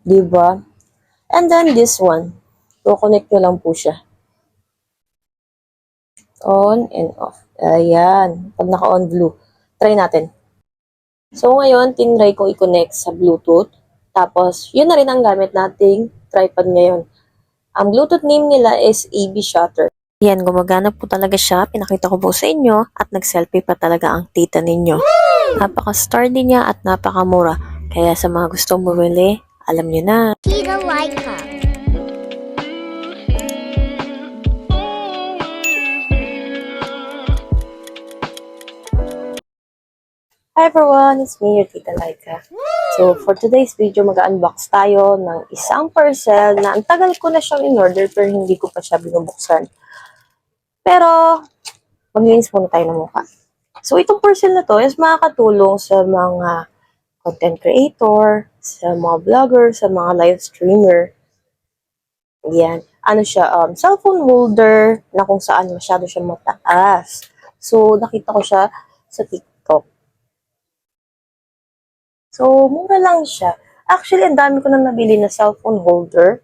Diba? And then this one, kukonect nyo lang po siya. On and off. Ayan. Pag naka-on blue. Try natin. So, ngayon, tinry ko i-connect sa Bluetooth. Tapos, yun na rin ang gamit nating tripod ngayon. Ang Bluetooth name nila is AB Shutter. Yan, gumagana po talaga siya. Pinakita ko po sa inyo at nag-selfie pa talaga ang tita ninyo. Napaka-sturdy niya at napakamura. Kaya sa mga gustong bumili, alam nyo na. Tita Laika. Hi everyone, it's me, your Tita Laika. So, for today's video, mag-unbox tayo ng isang parcel na ang tagal ko na siyang in-order pero hindi ko pa siya binubuksan. Pero, maglinis muna tayo ng mukha. So, itong parcel na to is makakatulong sa mga content creator, sa mga vlogger, sa mga live streamer. Yan. Ano siya, cellphone holder na kung saan masyado siya mataas. So, nakita ko siya sa TikTok. So, mura lang siya. Actually, ang dami ko na nabili na cellphone holder.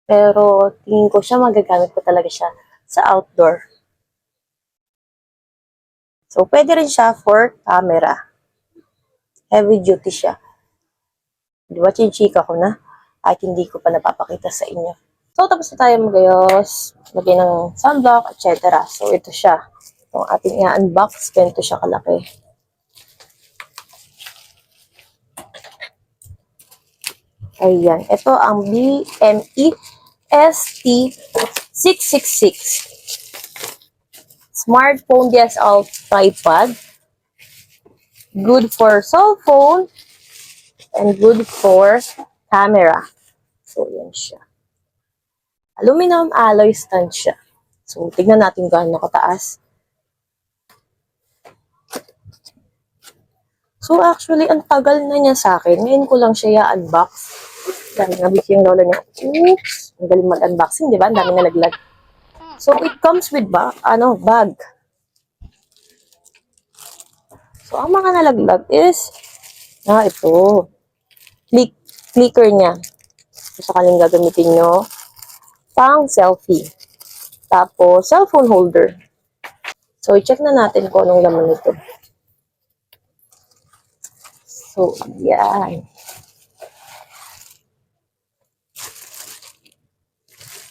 Pero, tingin ko siya, magagamit ko talaga siya sa outdoor. So, pwede rin siya for camera. Heavy duty siya. Di ba, chinchika ko na? At hindi ko pa napapakita sa inyo. So, tapos na tayo magayos. Lagyan ng sunblock, etc. So, ito siya. Itong ating i-unbox. Ganito siya kalaki. Ayan. Ito ang BME ST666. Smartphone DSL tripod. Good for cell phone. And good for camera. So, yan siya. Aluminum alloy stand siya. So, tignan natin gaano kataas. So, actually, ang tagal na niya sa akin. Ngayon ko lang siya i-unbox. Dahil nga busy yung lola niya. Oops! Ang galing mag-unboxing, di ba? Ang dami na naglag. So, it comes with bag. So, ang mga nalaglag is, ito. Clicker niya. So, sakaling gagamitin nyo, pang selfie. Tapos, cellphone holder. So, i-check na natin kung anong laman nito. So, yan.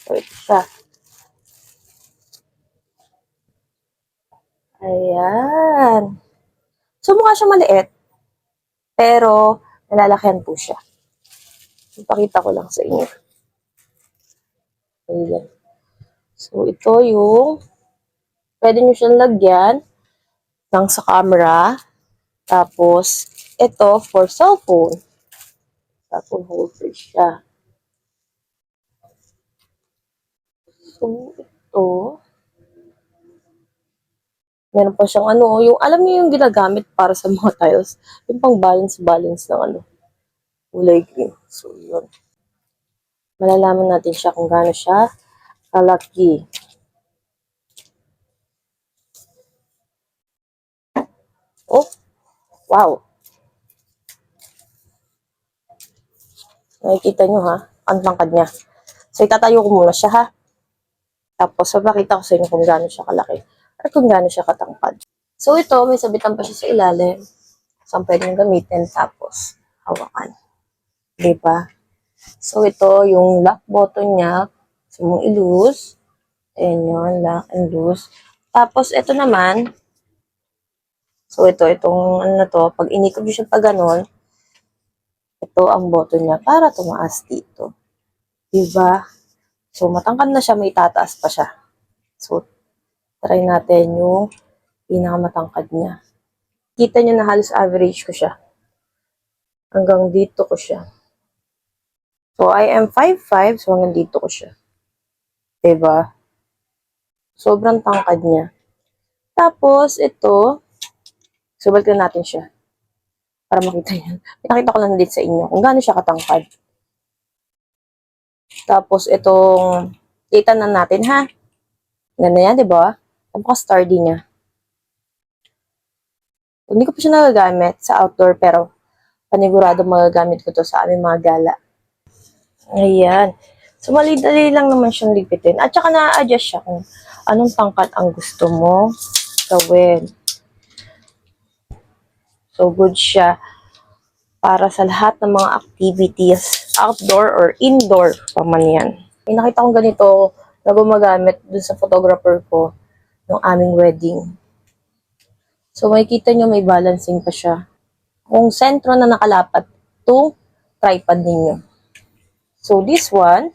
So, ito siya. Ayan. So, mukha siya maliit. Pero, nalalakihan po siya. Ipakita ko lang sa inyo. Ayan. So, ito yung pwede nyo siyang lagyan ng sa camera. Tapos, ito for cellphone. Cellphone holder siya. So, ito. Meron pa siyang yung, alam niyo yung ginagamit para sa mga tiles. Yung pang balance ng kulay green. So, yun. Malalaman natin siya kung gaano siya kalaki. Oh, wow. Nakikita nyo ha, ang tangkad niya. So, itatayo ko muna siya ha. Tapos, mapakita ko sa inyo kung gaano siya kalaki or kung gaano siya katangkad. So, ito, may sabitan pa siya sa ilalim. Saan pwedeng gamitin. Tapos, hawakan. Diba? So, ito, yung lock button niya. So, mong i-loose. Ayan yun, lock and loose. Tapos, ito naman. So, itong ano na to, pag inikot nyo siya pa ganon, ito ang button niya para tumaas dito. Diba? So, matangkad na siya, may tataas pa siya. So, try natin yung pinakamatangkad niya. Kita nyo na halos average ko siya. Hanggang dito ko siya. So, I am 5'5", so hanggang dito ko siya. Diba? Sobrang tangkad niya. Tapos, ito, subal ko natin siya. Para makita nyo. Pinakita ko lang din sa inyo kung gaano siya katangkad. Tapos, itong, kita na natin ha. Ganda yan, diba? Napaka-sturdy niya. Hindi ko pa siya nagagamit sa outdoor, pero panigurado magagamit ko to sa aming mga gala. Ayan. So, mali-dali lang naman siyang lipitin. At saka na-adjust siya kung anong pangkat ang gusto mo gawin. So, good siya para sa lahat ng mga activities, outdoor or indoor pa man yan. May nakita kong ganito na gumagamit dun sa photographer ko ng aming wedding. So, makikita nyo may balancing pa siya. Kung sentro na nakalapat to tripod ninyo. So, this one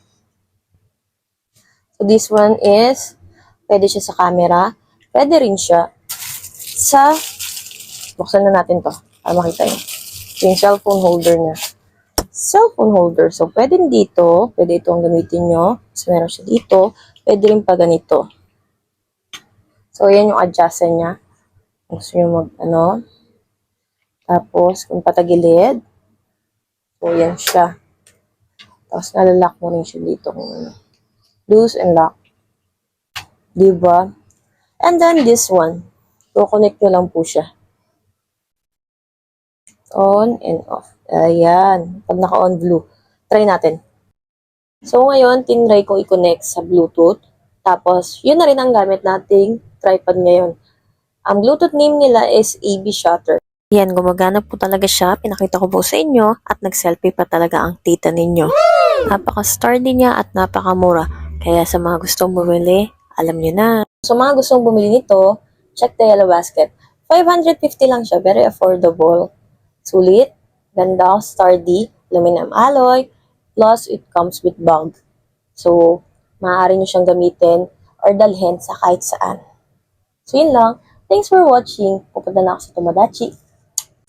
is, pwede siya sa camera, pwede rin siya sa, buksan na natin to, para makita nyo. Yung cellphone holder niya. Cellphone holder. So, pwede dito, pwede ito ang gamitin nyo. Kasi meron siya dito, pwede rin pa ganito. So, yan yung adjustment niya. Kung gusto nyo tapos, kung patagilid, so, yan siya. Tapos, nalalak mo rin siya dito kung loose and lock. Diba? And then, this one. So, connect nyo lang po siya. On and off. Ayan. Pag naka-on blue. Try natin. So, ngayon, tinry ko i-connect sa Bluetooth. Tapos, yun na rin ang gamit nating tripod ngayon. Ang Bluetooth name nila is AB Shutter. Yan, gumagana po talaga siya. Pinakita ko po sa inyo at nag-selfie pa talaga ang tita ninyo. Napaka-sturdy niya at napakamura. Kaya sa mga gustong bumili, alam niyo na. So, mga gustong bumili nito, check the yellow basket. 550 lang siya. Very affordable. Sulit, ganda, sturdy, aluminum alloy, plus it comes with bag. So, maaari nyo siyang gamitin or dalhin sa kahit saan. So, yun lang. Thanks for watching. Pupunta na ako sa Tomodachi.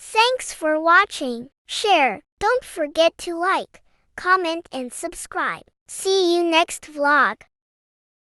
Thanks for watching. Share. Don't forget to like, comment, and subscribe. See you next vlog.